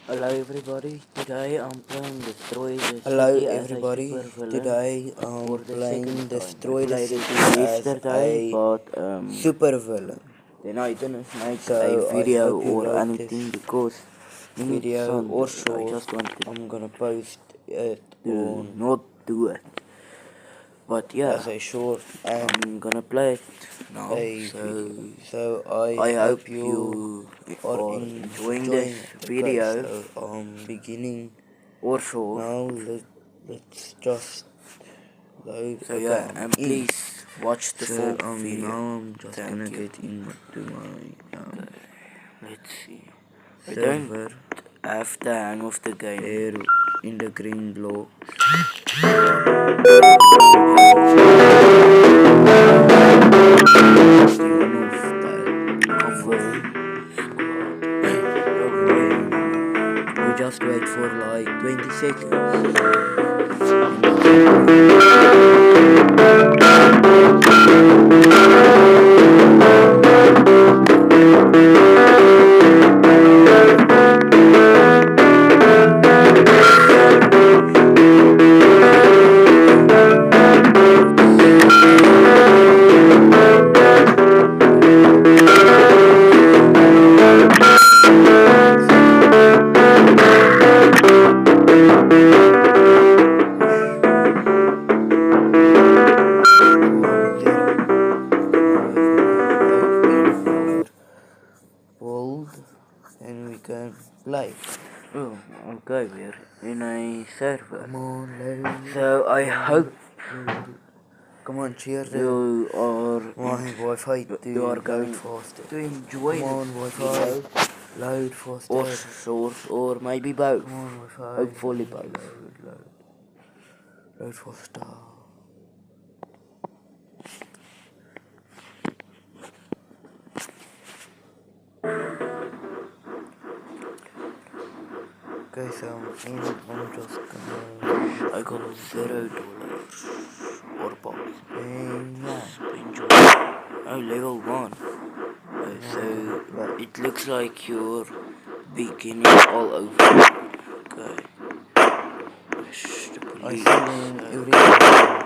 Hello everybody, today I'm playing Destroy the Hello City as a everybody, supervillain today for I'm the playing second time. Destroy I the played it City as yesterday, a but supervillain. then I didn't make So a I video hope you or like this anything because in video or Sunday I short. just wanted I'm gonna post it to on not do it. But yeah, as a short and I'm gonna play it now, a video. so So I I hope hope you you are are enjoying this enjoying it. Okay, video so I'm beginning or sure. now. Let's just load So a yeah, gun and in. please watch the So full video. now I'm just Thank gonna you. get into my Okay, let's see. I don't server have the hang of the game. here in the green block. We just wait for like 20 seconds. And we can play. Oh, okay, we're in a server. Come on, load. So I hope Come on, cheers. you are My Wi-Fi you are to load going faster. to enjoy Come on, this Wi-Fi. video, Load or faster. source, or maybe both. Come on, Wi-Fi. Hopefully both. Load faster. Okay, so I'm just gonna. I got $0 or both. Yeah. Enjoy. Oh, level 1. So it looks like you're beginning all over. Okay. Push the I police. see everything